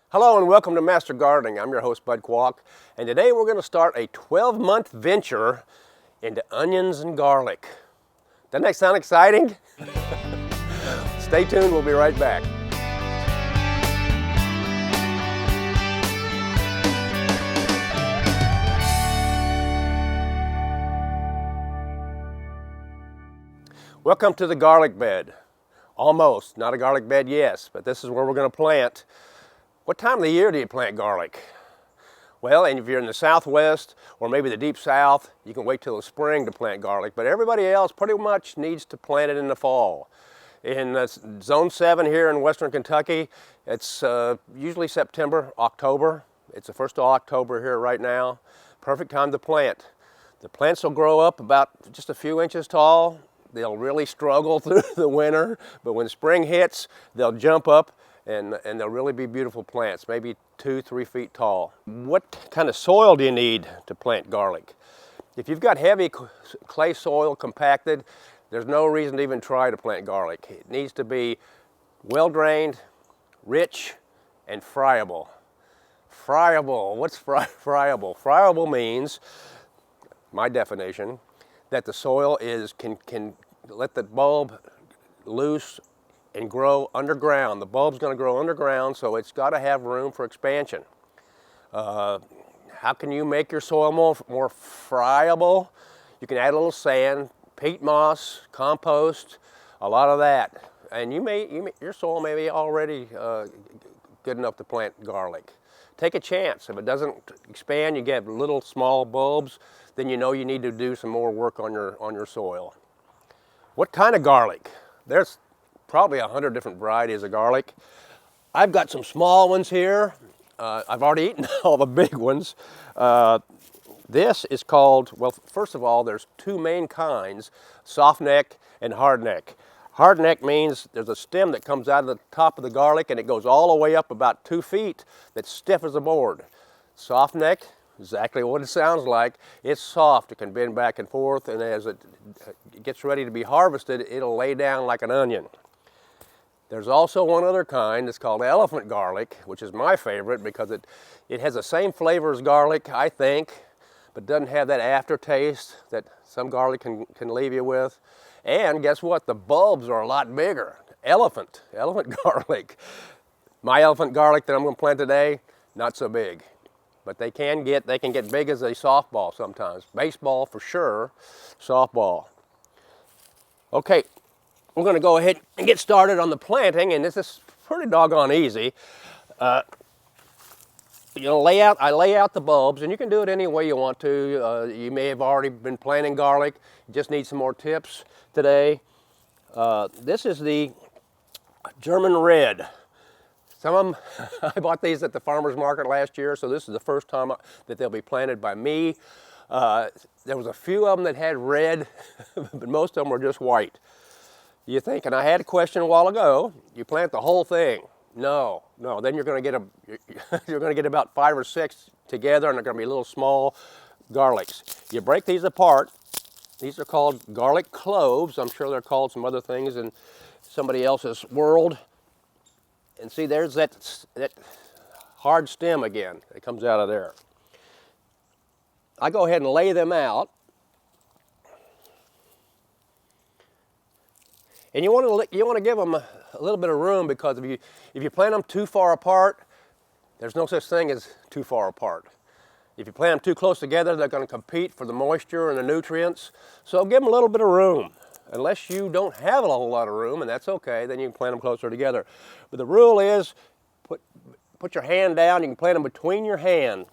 Hello and welcome to Master Gardening. I'm your host Bud Qualk, and today we're going to start a 12-month venture into onions and garlic. Doesn't that sound exciting? Stay tuned, we'll be right back. Welcome to the garlic bed. Almost, not a garlic bed, yes, but this is where we're going to plant. What time of the year do you plant garlic? Well, and if you're in the Southwest or maybe the Deep South, you can wait till the spring to plant garlic, but everybody else pretty much needs to plant it in the fall. In Zone 7 here in Western Kentucky, it's usually September, October. It's the 1st of October here right now. Perfect time to plant. The plants will grow up about just a few inches tall. They'll really struggle through the winter, but when spring hits, they'll jump up and they'll really be beautiful plants, maybe 2-3 feet tall. What kind of soil do you need to plant garlic? If you've got heavy clay soil compacted, there's no reason to even try to plant garlic. It needs to be well drained, rich, and friable. Friable, what's friable? Friable means, my definition, that the soil can let the bulb loose and grow underground. The bulb's going to grow underground, so it's got to have room for expansion. How can you make your soil more friable? You can add a little sand, peat moss, compost, a lot of that. And your soil may be already good enough to plant garlic. Take a chance. If it doesn't expand, you get little small bulbs, then you know you need to do some more work on your soil. What kind of garlic? There's probably 100 different varieties of garlic. I've got some small ones here. I've already eaten all the big ones. This is called, well, first of all, there's two main kinds, soft neck and hard neck. Hard neck means there's a stem that comes out of the top of the garlic and it goes all the way up about 2 feet that's stiff as a board. Soft neck, exactly what it sounds like. It's soft, it can bend back and forth, and as it gets ready to be harvested, it'll lay down like an onion. There's also one other kind, it's called elephant garlic, which is my favorite because it has the same flavor as garlic, I think, but doesn't have that aftertaste that some garlic can leave you with. And guess what? The bulbs are a lot bigger. Elephant garlic. My elephant garlic that I'm going to plant today, not so big. But they can get big as a softball sometimes. Baseball for sure, softball. Okay, we're going to go ahead and get started on the planting, and this is pretty doggone easy. I lay out the bulbs, and you can do it any way you want to. You may have already been planting garlic, you just need some more tips today. This is the German red. Some of them, I bought these at the farmer's market last year, so this is the first time that they'll be planted by me. There was a few of them that had red, but most of them were just white. You think, and I had a question a while ago, you plant the whole thing. No, then you're going to get about 5 or 6 together, and they're going to be little small garlics. You break these apart. These are called garlic cloves. I'm sure they're called some other things in somebody else's world. And see, there's that hard stem again that comes out of there. I go ahead and lay them out. And you want to give them a little bit of room, because if you plant them too far apart, there's no such thing as too far apart. If you plant them too close together, they're going to compete for the moisture and the nutrients. So give them a little bit of room. Unless you don't have a whole lot of room, and that's okay, then you can plant them closer together. But the rule is, put your hand down, you can plant them between your hand.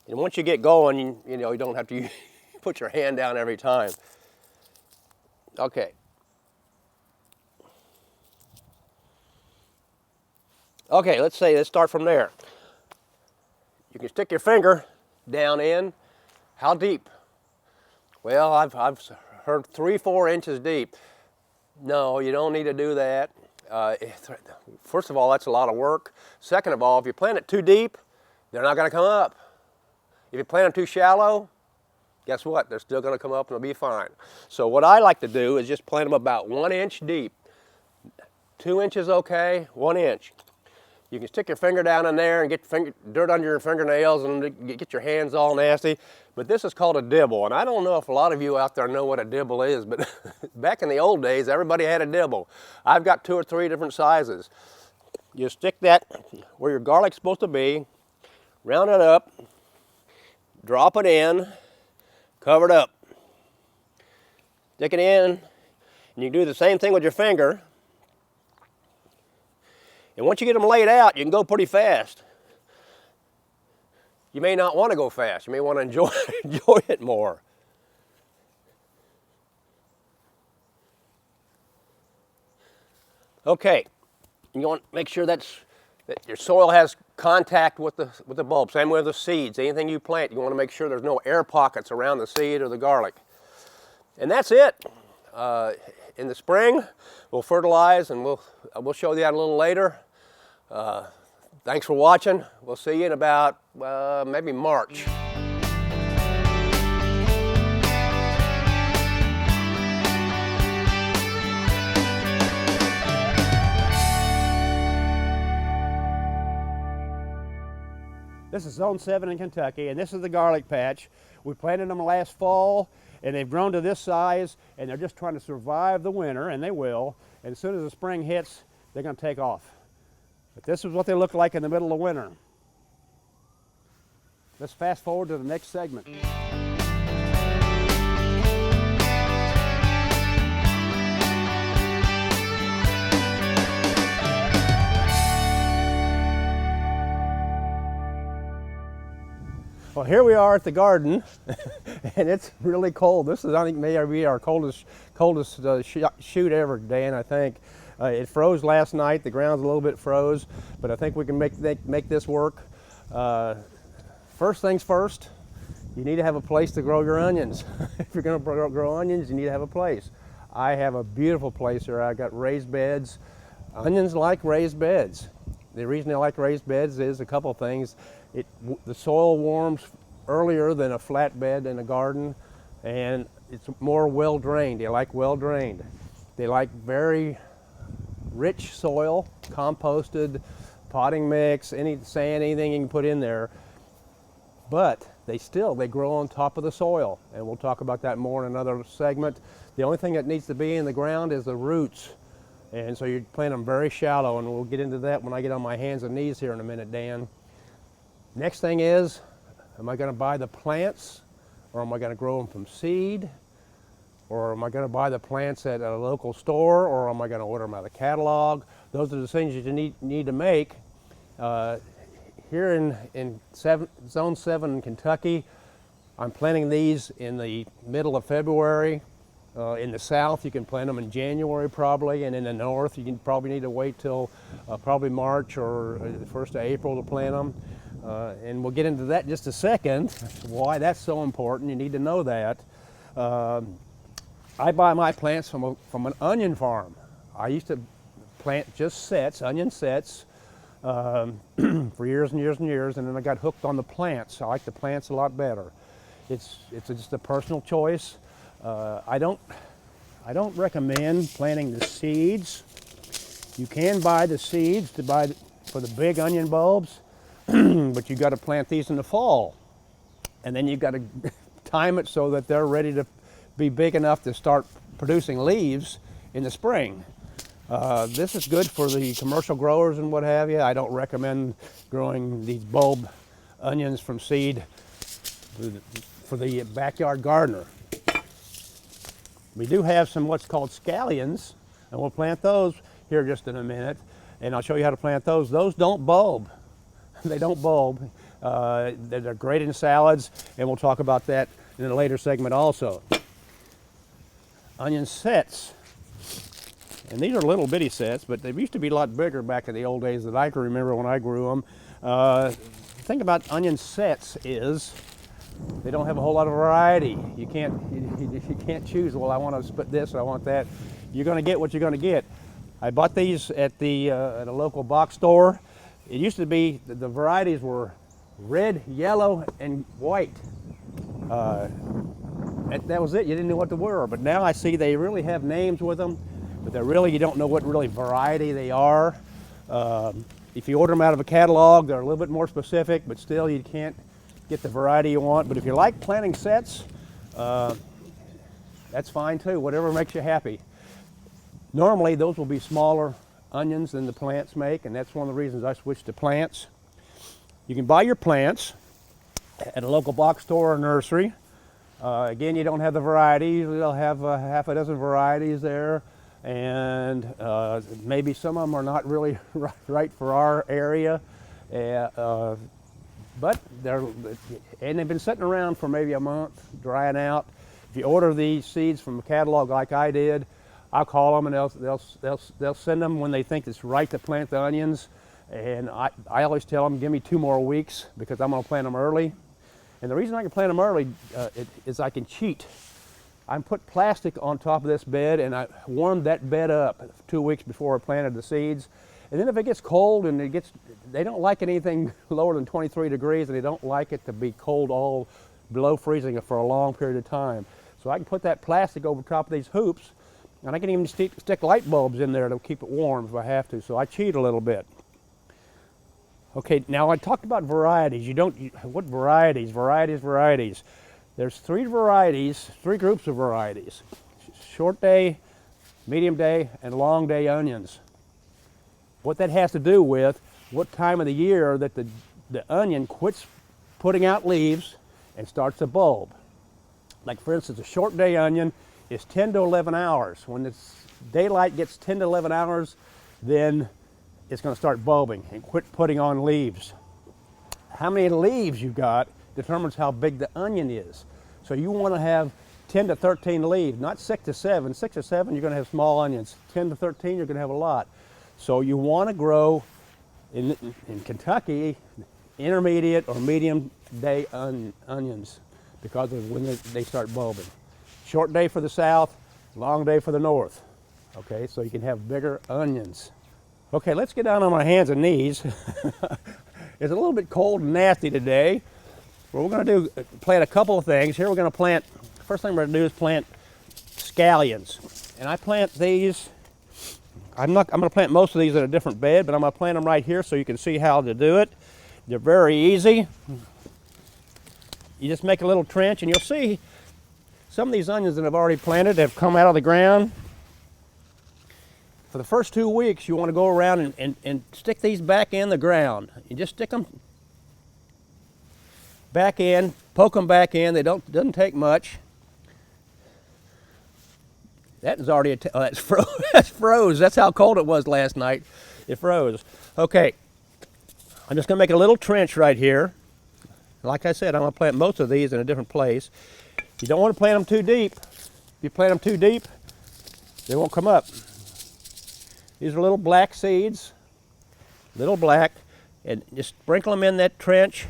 And once you get going, you don't have to put your hand down every time. Okay. Okay, let's start from there. You can stick your finger down in. How deep? Well, I've heard 3-4 inches deep. No, you don't need to do that. First of all, that's a lot of work. Second of all, if you plant it too deep, they're not going to come up. If you plant them too shallow, guess what? They're still going to come up and they'll be fine. So what I like to do is just plant them about 1 inch deep. 2 inches okay? 1 inch. You can stick your finger down in there and get dirt under your fingernails and get your hands all nasty. But this is called a dibble. And I don't know if a lot of you out there know what a dibble is, but back in the old days, everybody had a dibble. I've got 2 or 3 different sizes. You stick that where your garlic's supposed to be, round it up, drop it in, cover it up. Stick it in, and you do the same thing with your finger. And once you get them laid out, you can go pretty fast. You may not want to go fast. You may want to enjoy it more. Okay, you want to make sure that your soil has contact with the bulb. Same with the seeds. Anything you plant, you want to make sure there's no air pockets around the seed or the garlic. And that's it. In the spring, we'll fertilize, and we'll show you that a little later. Thanks for watching. We'll see you in about maybe March. This is Zone 7 in Kentucky, and this is the garlic patch. We planted them last fall, and they've grown to this size, and they're just trying to survive the winter, and they will. And as soon as the spring hits, they're going to take off. But this is what they look like in the middle of winter. Let's fast forward to the next segment. Well, here we are at the garden, and it's really cold. This is, I think, maybe our coldest shoot ever, Dan, I think. It froze last night. The ground's a little bit froze, but I think we can make this work. First things first, you need to have a place to grow your onions. If you're going to grow onions, you need to have a place. I have a beautiful place here. I got raised beds. Onions like raised beds. The reason they like raised beds is a couple things. The soil warms earlier than a flat bed in a garden, and it's more well drained. They like well drained. They like very rich soil, composted, potting mix, any sand, anything you can put in there. But they grow on top of the soil, and we'll talk about that more in another segment. The only thing that needs to be in the ground is the roots. And so you plant them very shallow, and we'll get into that when I get on my hands and knees here in a minute, Dan. Next thing is, am I going to buy the plants, or am I going to grow them from seed? Or am I going to buy the plants at a local store, or am I going to order them out of catalog? Those are the things you need to make. Here in Zone 7 in Kentucky, I'm planting these in the middle of February. In the south, you can plant them in January probably, and in the north, you can probably need to wait till probably March or the 1st of April to plant them. And we'll get into that in just a second, why that's so important. You need to know that. I buy my plants from an onion farm. I used to plant just sets, onion sets, for years and years and years, and then I got hooked on the plants. I like the plants a lot better. It's just a personal choice. I don't recommend planting the seeds. You can buy the seeds for the big onion bulbs, but you got to plant these in the fall, and then you got to time it so that they're ready to be big enough to start producing leaves in the spring. This is good for the commercial growers and what have you. I don't recommend growing these bulb onions from seed for the backyard gardener. We do have some what's called scallions, and we'll plant those here just in a minute, and I'll show you how to plant those. Those don't bulb. They don't bulb. They're great in salads, and we'll talk about that in a later segment also. Onion sets. And these are little bitty sets, but they used to be a lot bigger back in the old days that I can remember when I grew them. The thing about onion sets is they don't have a whole lot of variety. You can't choose, well, I want to put this, I want that. You're going to get what you're going to get. I bought these at a local box store. It used to be, the varieties were red, yellow, and white. That was it. You didn't know what they were. But now I see they really have names with them. but they're really, you don't know what really variety they are. If you order them out of a catalog, they're a little bit more specific, but still you can't get the variety you want. But if you like planting sets, that's fine too, whatever makes you happy. Normally those will be smaller onions than the plants make, and that's one of the reasons I switched to plants. You can buy your plants at a local box store or nursery. Again, you don't have the varieties. They'll have half a dozen varieties there, and maybe some of them are not really right for our area, but they've been sitting around for maybe a month, drying out. If you order these seeds from a catalog like I did, I'll call them and they'll send them when they think it's right to plant the onions. And I always tell them, give me 2 more weeks because I'm going to plant them early. And the reason I can plant them early is I can cheat. I put plastic on top of this bed and I warmed that bed up 2 weeks before I planted the seeds. And then if it gets cold and they don't like anything lower than 23 degrees, and they don't like it to be cold all below freezing for a long period of time. So I can put that plastic over top of these hoops, and I can even stick light bulbs in there to keep it warm if I have to. So I cheat a little bit. Okay, now I talked about varieties. What varieties? Varieties. There's 3 varieties, 3 groups of varieties. Short day, medium day, and long day onions. What that has to do with what time of the year that the onion quits putting out leaves and starts to bulb. Like for instance, a short day onion is 10 to 11 hours. When the daylight gets 10 to 11 hours, then it's going to start bulbing and quit putting on leaves. How many leaves you got determines how big the onion is. So you want to have 10 to 13 leaves, not 6 to 7. 6 to 7, you're going to have small onions. 10 to 13, you're going to have a lot. So you want to grow, in Kentucky, intermediate or medium day onions because of when they start bulbing. Short day for the south, long day for the north. Okay, so you can have bigger onions. Okay, let's get down on our hands and knees. It's a little bit cold and nasty today. What we're going to do, plant a couple of things. Here we're going to plant, first thing we're going to do is plant scallions. And I plant these, I'm going to plant most of these in a different bed, but I'm going to plant them right here so you can see how to do it. They're very easy. You just make a little trench and you'll see some of these onions that I've already planted have come out of the ground. For the first 2 weeks, you want to go around and stick these back in the ground. You just stick them back in, poke them back in. Doesn't take much. That is already that's froze. That's froze. That's how cold it was last night. It froze. Okay, I'm just going to make a little trench right here. Like I said, I'm going to plant most of these in a different place. You don't want to plant them too deep. If you plant them too deep, they won't come up. These are little black seeds, little black, and just sprinkle them in that trench,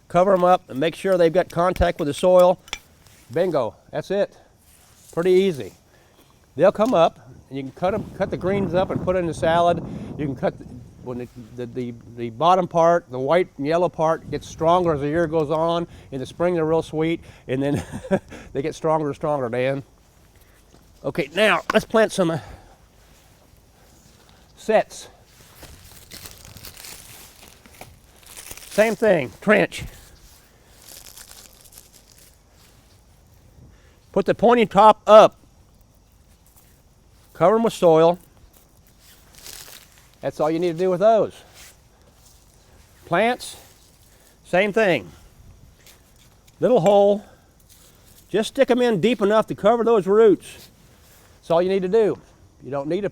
cover them up, and make sure they've got contact with the soil. Bingo, that's it. Pretty easy. They'll come up, and you can cut the greens up and put it in the salad. You can cut when the bottom part, the white and yellow part, gets stronger as the year goes on. In the spring, they're real sweet, and then they get stronger and stronger, Dan. Okay, now let's plant some sets. Same thing, trench. Put the pointy top up. Cover them with soil. That's all you need to do with those. Plants, same thing. Little hole. Just stick them in deep enough to cover those roots. That's all you need to do. You don't need to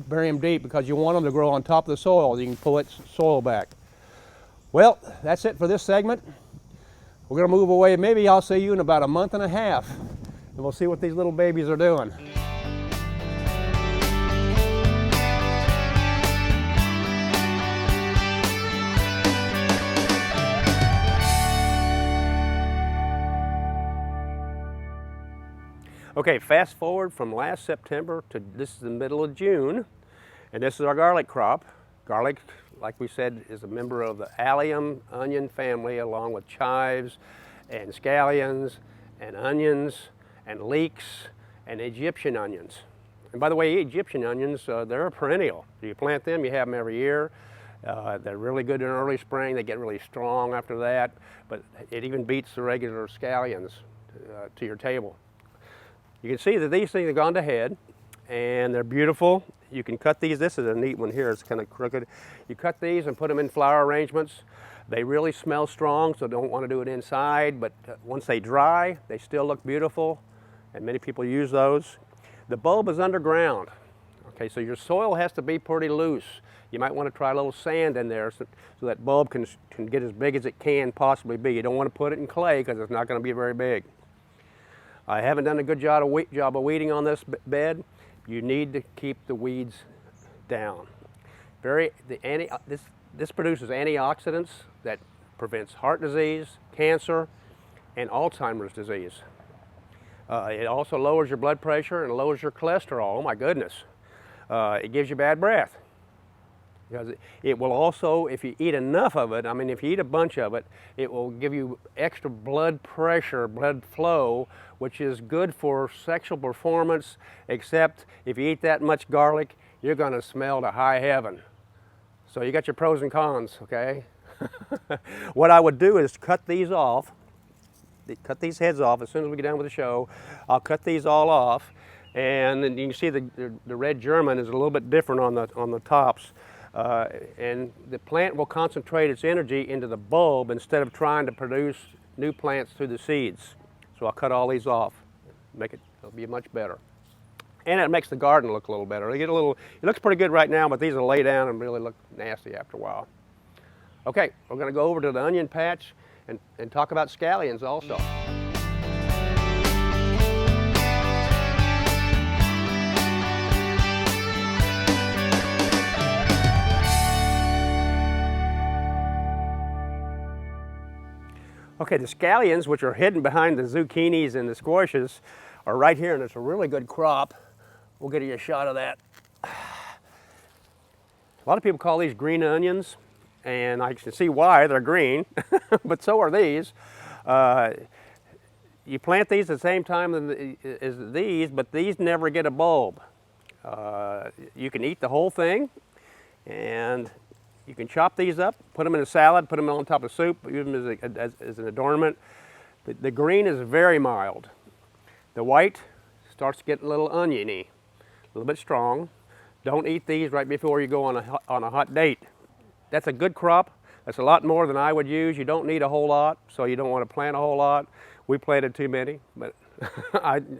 bury them deep because you want them to grow on top of the soil. You can pull that soil back. Well, that's it for this segment. We're going to move away. Maybe I'll see you in about a month and a half, and we'll see what these little babies are doing. Okay, fast forward from last September to this is the middle of June, and this is our garlic crop. Garlic, like we said, is a member of the allium onion family, along with chives and scallions and onions and leeks and Egyptian onions. And by the way, Egyptian onions, they're a perennial. You plant them, you have them every year. They're really good in early spring. They get really strong after that, but it even beats the regular scallions to your table. You can see that these things have gone to head, and they're beautiful. You can cut these. This is a neat one here. It's kind of crooked. You cut these and put them in flower arrangements. They really smell strong, so don't want to do it inside, but once they dry, they still look beautiful, and many people use those. The bulb is underground. Okay, so your soil has to be pretty loose. You might want to try a little sand in there so that bulb can get as big as it can possibly be. You don't want to put it in clay because it's not going to be very big. I haven't done a good job of weeding on this bed. You need to keep the weeds down. This produces antioxidants that prevents heart disease, cancer, and Alzheimer's disease. It also lowers your blood pressure and lowers your cholesterol. Oh my goodness. It gives you bad breath. Because it will also, if you eat enough of it, I mean if you eat a bunch of it, it will give you extra blood pressure, blood flow, which is good for sexual performance, except if you eat that much garlic, you're going to smell to high heaven. So you got your pros and cons, okay? What I would do is cut these off, cut these heads off as soon as we get done with the show. I'll cut these all off, and then you can see the red German is a little bit different on the tops. And the plant will concentrate its energy into the bulb instead of trying to produce new plants through the seeds. So I'll cut all these off, it'll be much better. And it makes the garden look a little better. It looks pretty good right now, but these will lay down and really look nasty after a while. Okay, we're going to go over to the onion patch and talk about scallions also. Okay, the scallions, which are hidden behind the zucchinis and the squashes, are right here, and it's a really good crop. We'll get you a shot of that. A lot of people call these green onions, and I can see why they're green, but so are these. You plant these at the same time as these, but these never get a bulb. You can eat the whole thing, and you can chop these up, put them in a salad, put them on top of soup, use them as an adornment. The green is very mild. The white starts to get a little oniony, a little bit strong. Don't eat these right before you go on a hot date. That's a good crop. That's a lot more than I would use. You don't need a whole lot, so you don't want to plant a whole lot. We planted too many, but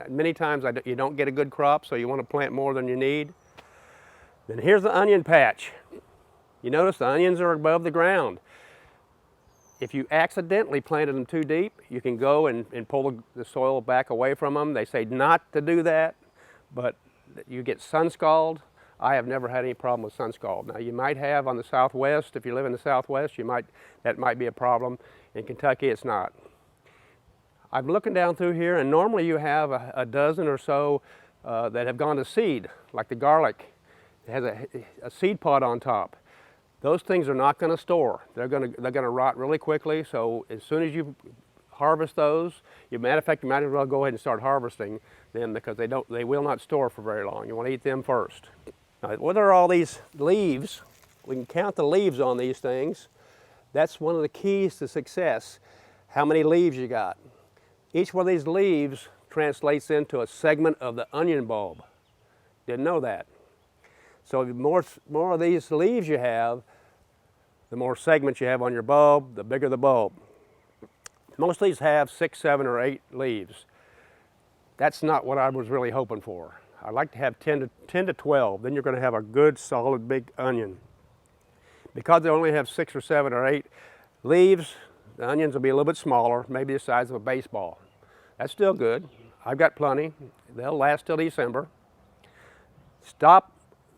many times you don't get a good crop, so you want to plant more than you need. Then here's the onion patch. You notice the onions are above the ground. If you accidentally planted them too deep, you can go and pull the soil back away from them. They say not to do that, but you get sun scald. I have never had any problem with sun scald. Now you might have on the southwest, if you live in the southwest, that might be a problem. In Kentucky, it's not. I'm looking down through here, and normally you have a dozen or so that have gone to seed, like the garlic. It has a seed pod on top. Those things are not going to store. They're going to rot really quickly. So as soon as you harvest those, matter of fact, you might as well go ahead and start harvesting them because they will not store for very long. You want to eat them first. Now, what are all these leaves? We can count the leaves on these things. That's one of the keys to success. How many leaves you got? Each one of these leaves translates into a segment of the onion bulb. Didn't know that. So the more of these leaves you have, the more segments you have on your bulb, the bigger the bulb. Most of these have 6, 7, or 8 leaves. That's not what I was really hoping for. I like to have 10 to 12. Then you're going to have a good, solid, big onion. Because they only have 6 or 7 or 8 leaves, the onions will be a little bit smaller, maybe the size of a baseball. That's still good. I've got plenty. They'll last till December. Stop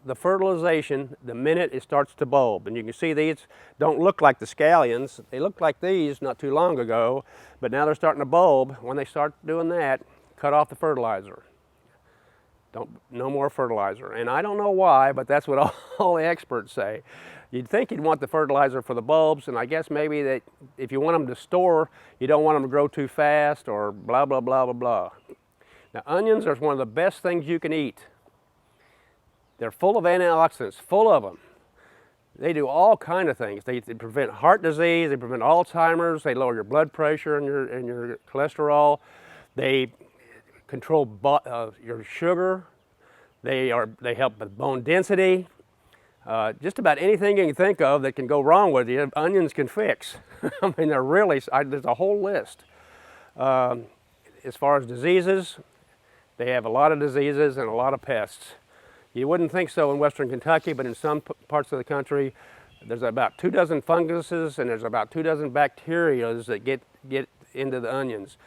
the fertilization the minute it starts to bulb. And you can see these don't look like the scallions. They looked like these not too long ago, but now they're starting to bulb. When they start doing that, cut off the fertilizer. No more fertilizer. And I don't know why, but that's what all the experts say. You'd think you'd want the fertilizer for the bulbs, and I guess maybe that if you want them to store, you don't want them to grow too fast or blah, blah, blah, blah, blah. Now, onions are one of the best things you can eat. They're full of antioxidants, full of them. They do all kind of things. They prevent heart disease, they prevent Alzheimer's, they lower your blood pressure and your cholesterol. They control your sugar. They help with bone density. Just about anything you can think of that can go wrong with you, onions can fix. I mean, they're really, there's a whole list. As far as diseases, they have a lot of diseases and a lot of pests. You wouldn't think so in western Kentucky, but in some parts of the country, there's about 24 funguses and there's about 24 bacterias that get into the onions.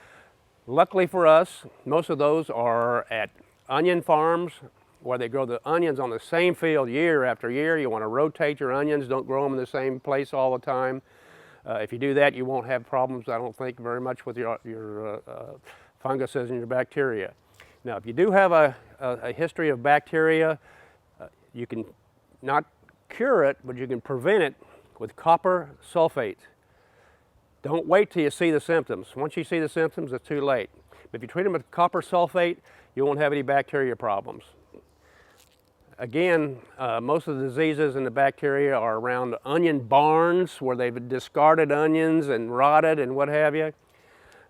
Luckily for us, most of those are at onion farms where they grow the onions on the same field year after year. You want to rotate your onions, don't grow them in the same place all the time. If you do that, you won't have problems, I don't think, very much with your funguses and your bacteria. Now, if you do have a history of bacteria, you can not cure it, but you can prevent it with copper sulfate. Don't wait till you see the symptoms. Once you see the symptoms, it's too late. But if you treat them with copper sulfate, you won't have any bacteria problems. Again, most of the diseases and the bacteria are around onion barns where they've discarded onions and rotted and what have you.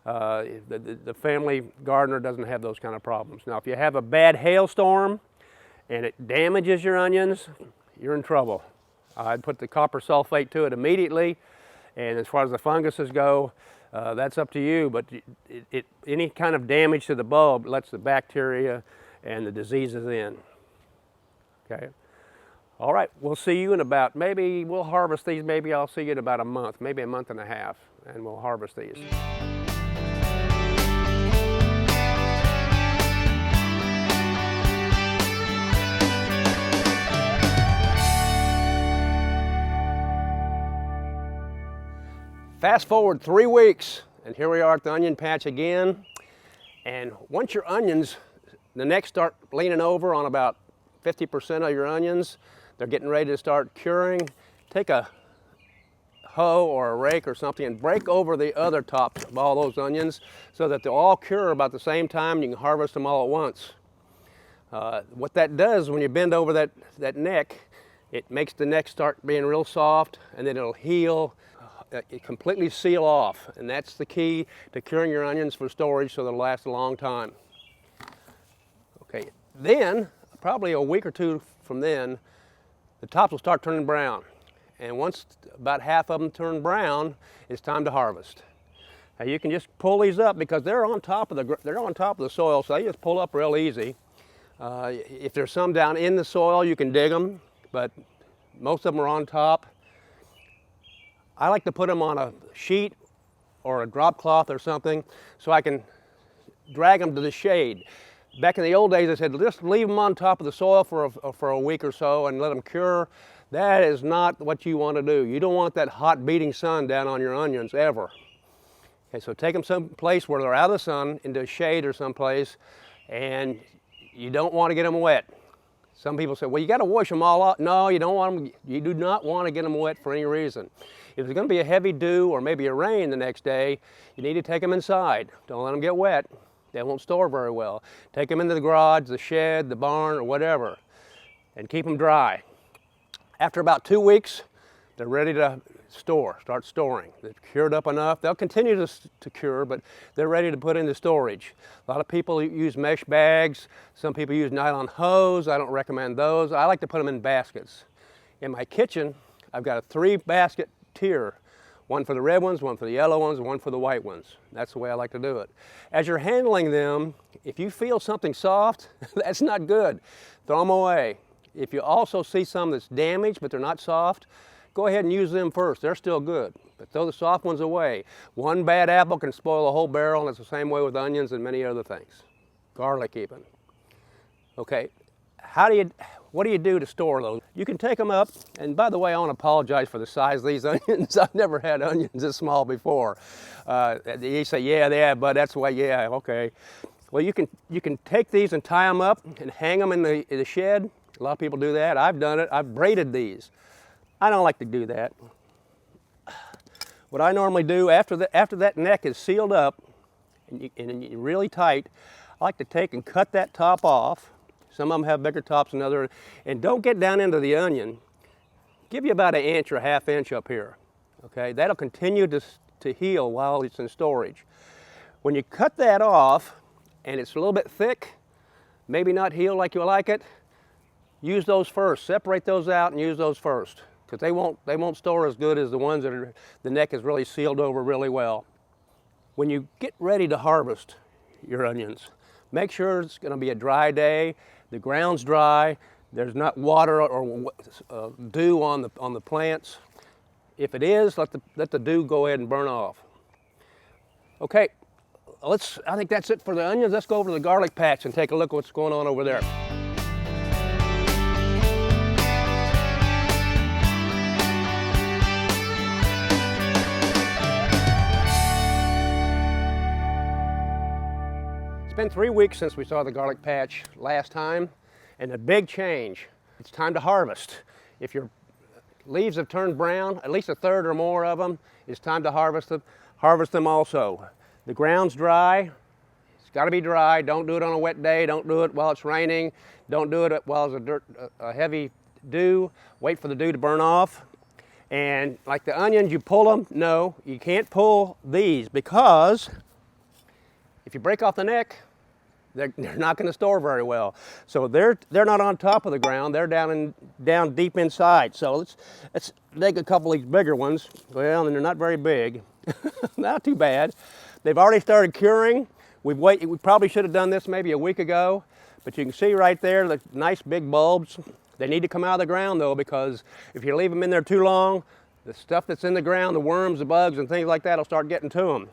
The family gardener doesn't have those kind of problems. Now, if you have a bad hailstorm and it damages your onions, you're in trouble. I'd put the copper sulfate to it immediately, and as far as the funguses go, that's up to you, but any kind of damage to the bulb lets the bacteria and the diseases in. Okay. All right, we'll see you in about, maybe we'll harvest these, maybe I'll see you in about a month, maybe a month and a half, and we'll harvest these. Fast forward 3 weeks, and here we are at the onion patch again. And once your onions, the necks start leaning over on about 50% of your onions, they're getting ready to start curing. Take a hoe or a rake or something and break over the other tops of all those onions so that they'll all cure about the same time and you can harvest them all at once. What that does when you bend over that neck, it makes the neck start being real soft, and then it'll heal. It completely seal off, and that's the key to curing your onions for storage so they'll last a long time. Okay, then, probably a week or two from then, the tops will start turning brown. And once about half of them turn brown, it's time to harvest. Now you can just pull these up because they're on top of the soil, so they just pull up real easy. If there's some down in the soil, you can dig them, but most of them are on top. I like to put them on a sheet or a drop cloth or something so I can drag them to the shade. Back in the old days, I said, just leave them on top of the soil for a week or so and let them cure. That is not what you want to do. You don't want that hot beating sun down on your onions ever. Okay, so take them someplace where they're out of the sun, into a shade or someplace, and you don't want to get them wet. Some people say, well, you got to wash them all out. No, you don't want them. You do not want to get them wet for any reason. If there's going to be a heavy dew or maybe a rain the next day, you need to take them inside. Don't let them get wet. They won't store very well. Take them into the garage, the shed, the barn, or whatever, and keep them dry. After about 2 weeks, they're ready to start storing. They've cured up enough. They'll continue to cure, but they're ready to put into storage. A lot of people use mesh bags. Some people use nylon hose. I don't recommend those. I like to put them in baskets. In my kitchen, I've got a 3-basket tier. One for the red ones, one for the yellow ones, and one for the white ones. That's the way I like to do it. As you're handling them, if you feel something soft, that's not good. Throw them away. If you also see some that's damaged but they're not soft, go ahead and use them first. They're still good, but throw the soft ones away. One bad apple can spoil a whole barrel, and it's the same way with onions and many other things. Garlic even. Okay, what do you do to store those? You can take them up, and by the way, I want to apologize for the size of these onions. I've never had onions this small before. You say, yeah, but that's the way, yeah, okay. Well, you can take these and tie them up and hang them in the shed. A lot of people do that. I've done it. I've braided these. I don't like to do that. What I normally do after that neck is sealed up and really tight, I like to take and cut that top off Some of them have bigger tops than others. And don't get down into the onion. Give you about an inch or a half inch up here. Okay, that'll continue to heal while it's in storage. When you cut that off and it's a little bit thick, maybe not healed like you like it, use those first. Separate those out and use those first, because they won't store as good as the ones that are, the neck is really sealed over really well. When you get ready to harvest your onions, make sure it's going to be a dry day, the ground's dry, there's not water or dew on the plants. If it is, let the dew go ahead and burn off. Okay, I think that's it for the onions. Let's go over to the garlic patch and take a look at what's going on over there. It's been 3 weeks since we saw the garlic patch last time, and a big change. It's time to harvest. If your leaves have turned brown, at least a third or more of them, it's time to harvest them also. The ground's dry. It's got to be dry. Don't do it on a wet day. Don't do it while it's raining. Don't do it while there's a heavy dew. Wait for the dew to burn off. And like the onions, you pull them. No, you can't pull these, because if you break off the neck, they're not going to store very well. So they're not on top of the ground. They're down deep inside. So let's take a couple of these bigger ones. Well, and they're not very big. Not too bad. They've already started curing. We probably should have done this maybe a week ago, but you can see right there the nice big bulbs. They need to come out of the ground though, because if you leave them in there too long, the stuff that's in the ground, the worms, the bugs, and things like that will start getting to them.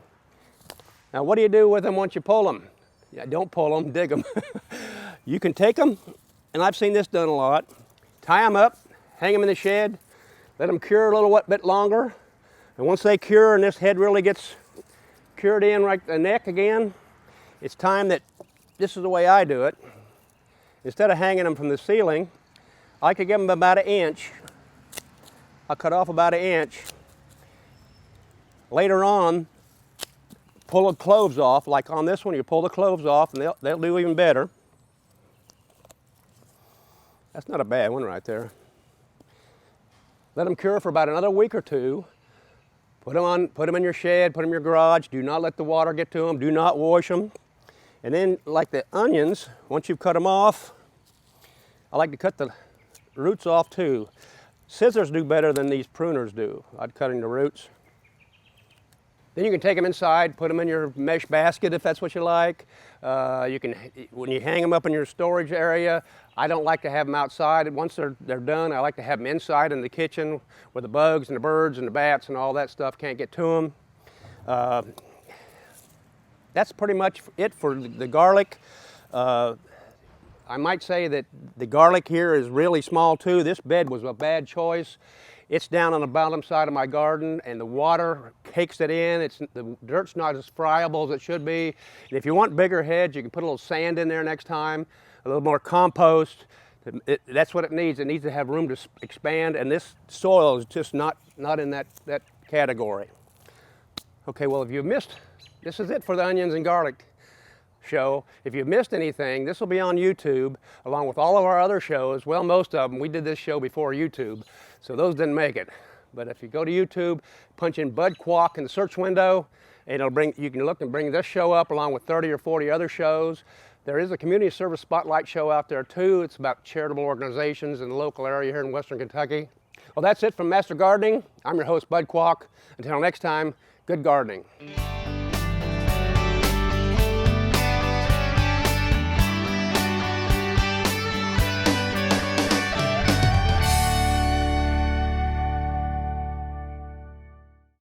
Now, what do you do with them once you pull them? Yeah, don't pull them, dig them. You can take them, and I've seen this done a lot, tie them up, hang them in the shed, let them cure a little bit longer, and once they cure and this head really gets cured in right the neck again, it's time that, this is the way I do it. Instead of hanging them from the ceiling, I could give them about an inch. I'll cut off about an inch. Later on, pull the cloves off, like on this one, you pull the cloves off and they'll do even better. That's not a bad one right there. Let them cure for about another week or two. Put them in your shed, put them in your garage. Do not let the water get to them. Do not wash them. And then, like the onions, once you've cut them off, I like to cut the roots off too. Scissors do better than these pruners do. I'd cutting the roots. Then you can take them inside, put them in your mesh basket if that's what you like. When you hang them up in your storage area, I don't like to have them outside. Once they're done, I like to have them inside in the kitchen where the bugs and the birds and the bats and all that stuff can't get to them. That's pretty much it for the garlic. I might say that the garlic here is really small too. This bed was a bad choice. It's down on the bottom side of my garden, and the water cakes it in. The dirt's not as friable as it should be. And if you want bigger heads, you can put a little sand in there next time, a little more compost. That's what it needs. It needs to have room to expand, and this soil is just not in that category. Okay, well, if you've missed, this is it for the onions and garlic show. If you've missed anything, this will be on YouTube along with all of our other shows. Well, most of them. We did this show before YouTube, so those didn't make it. But if you go to YouTube, punch in Bud Qualk in the search window, and you can look and bring this show up along with 30 or 40 other shows. There is a community service spotlight show out there too. It's about charitable organizations in the local area here in Western Kentucky. Well, that's it from Master Gardening. I'm your host, Bud Qualk. Until next time, good gardening.